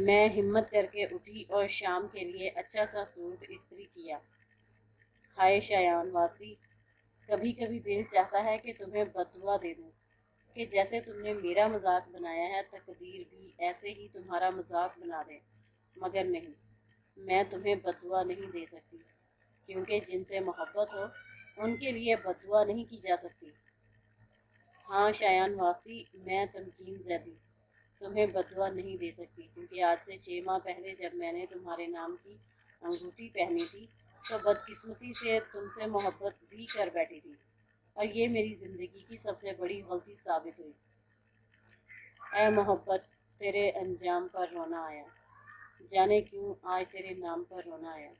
میں ہمت کر کے اٹھی اور شام کے لیے اچھا سا سوٹ استری کیا۔ ہائے شایان واسطی، کبھی کبھی دل چاہتا ہے کہ تمہیں بددعا دے دوں کہ جیسے تم نے میرا مذاق بنایا ہے تقدیر بھی ایسے ہی تمہارا مذاق بنا دے، مگر نہیں، میں تمہیں بددعا نہیں دے سکتی، کیونکہ جن سے محبت ہو ان کے لیے بددعا نہیں کی جا سکتی۔ ہاں شایان واسطی، میں تمکین زیدی تمہیں بددعا نہیں دے سکتی، کیونکہ آج سے 6 ماہ پہلے جب میں نے تمہارے نام کی انگوٹھی پہنی تھی تو بدقسمتی سے تم سے محبت بھی کر بیٹھی تھی، اور یہ میری زندگی کی سب سے بڑی غلطی ثابت ہوئی۔ اے محبت، تیرے انجام پر رونا آیا، جانے کیوں آج تیرے نام پر رونا آیا۔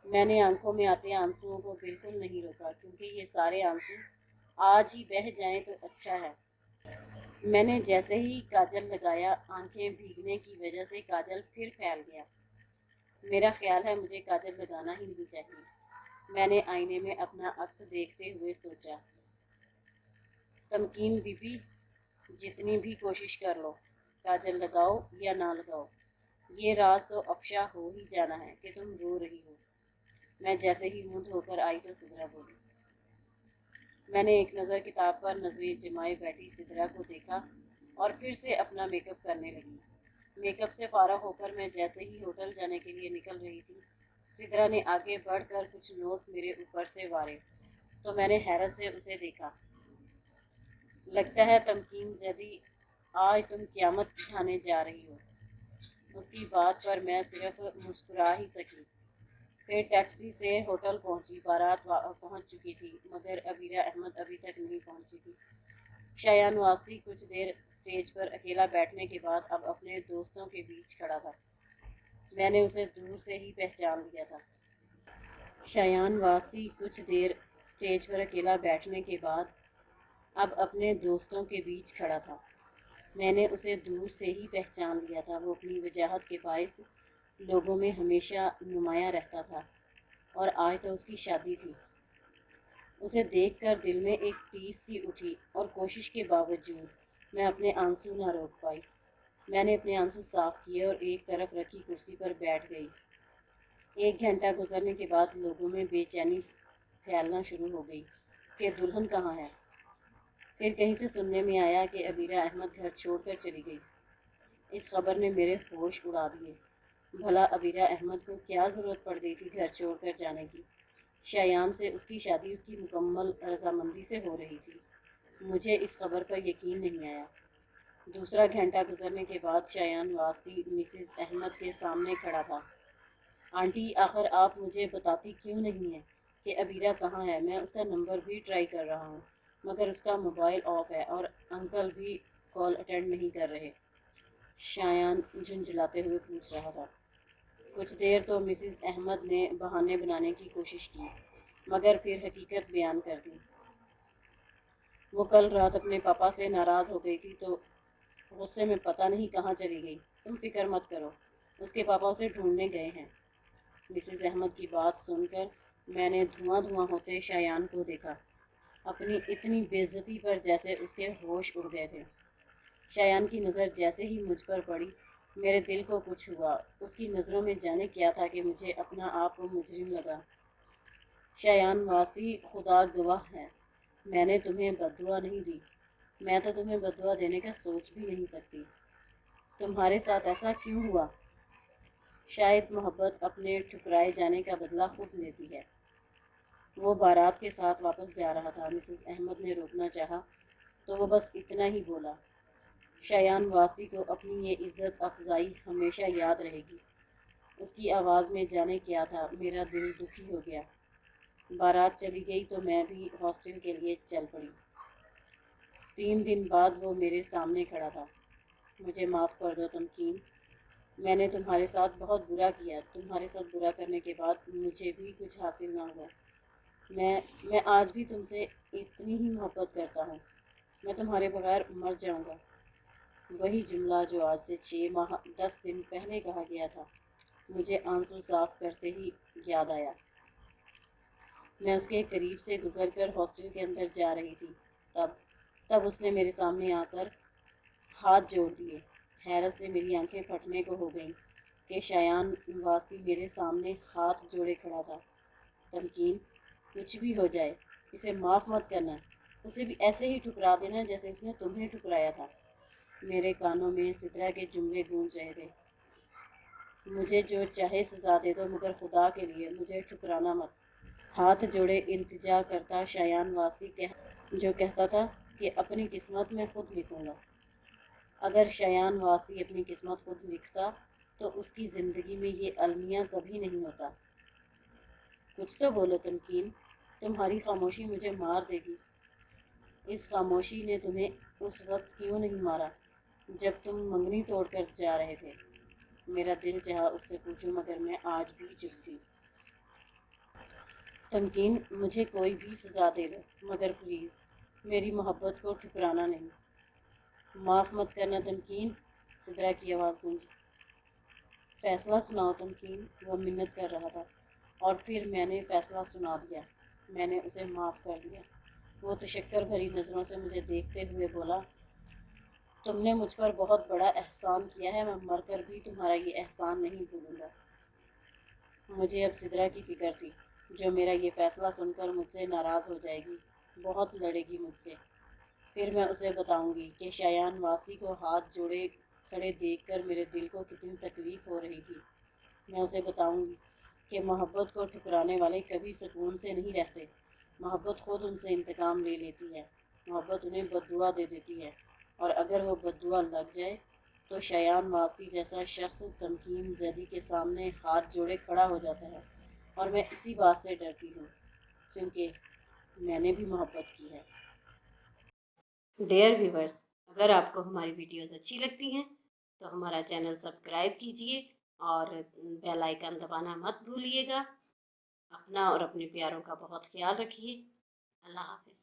میں نے آنکھوں میں آتے آنسوؤں کو بالکل نہیں روکا، کیونکہ یہ سارے آنسو آج ہی بہہ جائیں تو اچھا ہے۔ میں نے جیسے ہی کاجل لگایا، آنکھیں بھیگنے کی وجہ سے کاجل پھر پھیل گیا۔ میرا خیال ہے مجھے کاجل لگانا ہی نہیں چاہیے۔ میں نے آئینے میں اپنا عکس دیکھتے ہوئے سوچا، تمکین بی بی، جتنی بھی کوشش کر لو، کاجل لگاؤ یا نہ لگاؤ، یہ راز تو افشا ہو ہی جانا ہے کہ تم رو رہی ہو۔ میں جیسے ہی منہ دھو کر آئی تو سدرا بولی۔ میں نے ایک نظر کتاب پر نظریں جمائے بیٹھی سدرا کو دیکھا اور پھر سے اپنا میک اپ کرنے لگی۔ میک اپ سے فارغ ہو کر میں جیسے ہی ہوٹل جانے کے لیے نکل رہی تھی، سدرا نے آگے بڑھ کر کچھ نوٹ میرے اوپر سے وارے تو میں نے حیرت سے اسے دیکھا۔ لگتا ہے تمکین زیدی، آج تم قیامت اٹھانے جا رہی ہو۔ اس کی بات پر میں صرف مسکرا ہی سکی۔ پھر ٹیکسی سے ہوٹل پہنچی۔ بارات پہنچ چکی تھی، مگر عبیرہ احمد ابھی تک نہیں پہنچی تھی۔ شایان واسطی کچھ دیر اسٹیج پر اکیلا بیٹھنے کے بعد اب اپنے دوستوں کے بیچ کھڑا تھا۔ میں نے اسے دور سے ہی پہچان لیا تھا۔ شایان واسطی کچھ دیر اسٹیج پر اکیلا بیٹھنے کے بعد اب اپنے دوستوں کے بیچ کھڑا تھا۔ میں نے اسے دور سے ہی پہچان لیا تھا۔ وہ اپنی وجاہت کے باعث لوگوں میں ہمیشہ نمایاں رہتا تھا، اور آج تو اس کی شادی تھی۔ اسے دیکھ کر دل میں ایک ٹیس سی اٹھی، اور کوشش کے باوجود میں اپنے آنسو نہ روک پائی۔ میں نے اپنے آنسو صاف کیے اور ایک طرف رکھی کرسی پر بیٹھ گئی۔ 1 گھنٹہ گزرنے کے بعد لوگوں میں بے چینی پھیلنا شروع ہو گئی کہ دلہن کہاں ہے۔ پھر کہیں سے سننے میں آیا کہ عبیرہ احمد گھر چھوڑ کر چلی گئی۔ اس خبر نے میرے ہوش اڑا دیے۔ بھلا عبیرہ احمد کو کیا ضرورت پڑ گئی تھی گھر چھوڑ کر جانے کی؟ شایان سے اس کی شادی اس کی مکمل رضامندی سے ہو رہی تھی۔ مجھے اس خبر پر یقین نہیں آیا۔ دوسرا گھنٹہ گزرنے کے بعد شایان واسطی مسز احمد کے سامنے کھڑا تھا۔ آنٹی، آخر آپ مجھے بتاتی کیوں نہیں ہیں کہ عبیرہ کہاں ہے؟ میں اس کا نمبر بھی ٹرائی کر رہا ہوں، مگر اس کا موبائل آف ہے اور انکل بھی کال اٹینڈ نہیں کر رہے۔ شایان جھنجھلاتے ہوئے پوچھ رہا تھا۔ کچھ دیر تو مسز احمد نے بہانے بنانے کی کوشش کی، مگر پھر حقیقت بیان کر دی۔ وہ کل رات اپنے پاپا سے ناراض ہو گئی تھی تو غصے میں پتہ نہیں کہاں چلی گئی۔ تم فکر مت کرو، اس کے پاپا اسے ڈھونڈنے گئے ہیں۔ مسز احمد کی بات سن کر میں نے دھواں دھواں ہوتے شایان کو دیکھا، اپنی اتنی بے عزتی پر جیسے اس کے ہوش اڑ گئے تھے۔ شایان کی نظر جیسے ہی مجھ پر پڑی، میرے دل کو کچھ ہوا۔ اس کی نظروں میں جانے کیا تھا کہ مجھے اپنا آپ کو مجرم لگا۔ شایان واسطی، خدا گواہ ہے، میں نے تمہیں بددعا نہیں دی۔ میں تو تمہیں بددعا دینے کا سوچ بھی نہیں سکتی۔ تمہارے ساتھ ایسا کیوں ہوا؟ شاید محبت اپنے ٹھکرائے جانے کا بدلہ خود لیتی ہے۔ وہ بارات کے ساتھ واپس جا رہا تھا۔ مسز احمد نے روکنا چاہا تو وہ بس اتنا ہی بولا۔ شایان واسطی کو اپنی یہ عزت افزائی ہمیشہ یاد رہے گی۔ اس کی آواز میں جانے کیا تھا، میرا دل دکھی ہو گیا۔ بارات چلی گئی تو میں بھی ہاسٹل کے لیے چل پڑی۔ 3 دن بعد وہ میرے سامنے کھڑا تھا۔ مجھے معاف کر دو تمکین، میں نے تمہارے ساتھ بہت برا کیا۔ تمہارے ساتھ برا کرنے کے بعد مجھے بھی کچھ حاصل نہ ہوا۔ میں آج بھی تم سے اتنی ہی محبت کرتا ہوں۔ میں تمہارے بغیر مر جاؤں گا۔ وہی جملہ جو آج سے 6 ماہ 10 دن پہلے کہا گیا تھا، مجھے آنسو صاف کرتے ہی یاد آیا۔ میں اس کے قریب سے گزر کر ہاسٹل کے اندر جا رہی تھی، تب اس نے میرے سامنے آ کر ہاتھ جوڑ دیے۔ حیرت سے میری آنکھیں پھٹنے کو ہو گئیں کہ شایان واسطی میرے سامنے ہاتھ جوڑے کھڑا تھا۔ تمکین، کچھ بھی ہو جائے اسے معاف مت کرنا، اسے بھی ایسے ہی ٹھکرا دینا جیسے اس نے تمہیں ٹھکرایا تھا۔ میرے کانوں میں سدرا کے جملے گونج رہے تھے، مجھے جو چاہے سزا دے دو مگر خدا کے لیے مجھے ٹھکرانا مت۔ ہاتھ جوڑے التجا کرتا شایان واسطی جو کہتا تھا کہ اپنی قسمت میں خود لکھوں گا۔ اگر شایان واسطی اپنی قسمت خود لکھتا تو اس کی زندگی میں یہ المیہ کبھی نہیں ہوتا۔ کچھ تو بولو تمکین، تمہاری خاموشی مجھے مار دے گی۔ اس خاموشی نے تمہیں اس وقت کیوں نہیں مارا جب تم منگنی توڑ کر جا رہے تھے؟ میرا دل چاہا اس سے پوچھوں مگر میں آج بھی چپ تھی۔ تمکین، مجھے کوئی بھی سزا دے دو مگر پلیز میری محبت کو ٹھکرانا نہیں۔ معاف مت کرنا تمکین، سدرا کی آواز گونجی۔ فیصلہ سناؤ تمکین، وہ منت کر رہا تھا۔ اور پھر میں نے فیصلہ سنا دیا، میں نے اسے معاف کر دیا۔ وہ تشکر بھری نظروں سے مجھے دیکھتے ہوئے بولا، تم نے مجھ پر بہت بڑا احسان کیا ہے، میں مر کر بھی تمہارا یہ احسان نہیں بھولوں گا۔ مجھے اب سدرا کی فکر تھی، جو میرا یہ فیصلہ سن کر مجھ سے ناراض ہو جائے گی، بہت لڑے گی مجھ سے۔ پھر میں اسے بتاؤں گی کہ شایان واسطی کو ہاتھ جوڑے کھڑے دیکھ کر میرے دل کو کتنی تکلیف ہو رہی تھی۔ میں اسے بتاؤں گی کہ محبت کو ٹھکرانے والے کبھی سکون سے نہیں رہتے، محبت خود ان سے انتقام لے لیتی ہے، محبت انہیں بددعا دے دیتی ہے، اور اگر وہ بددعا لگ جائے تو شایان واسطی جیسا شخص تمکین زیدی کے سامنے ہاتھ جوڑے کھڑا ہو جاتا ہے۔ اور میں اسی بات سے ڈرتی ہوں کیونکہ میں نے بھی محبت کی ہے۔ ڈیئر ویورز، اگر آپ کو ہماری ویڈیوز اچھی لگتی ہیں تو ہمارا چینل سبسکرائب کیجیے اور بیل آئیکن دبانا مت بھولیے گا۔ اپنا اور اپنے پیاروں کا بہت خیال رکھیے۔ اللہ حافظ۔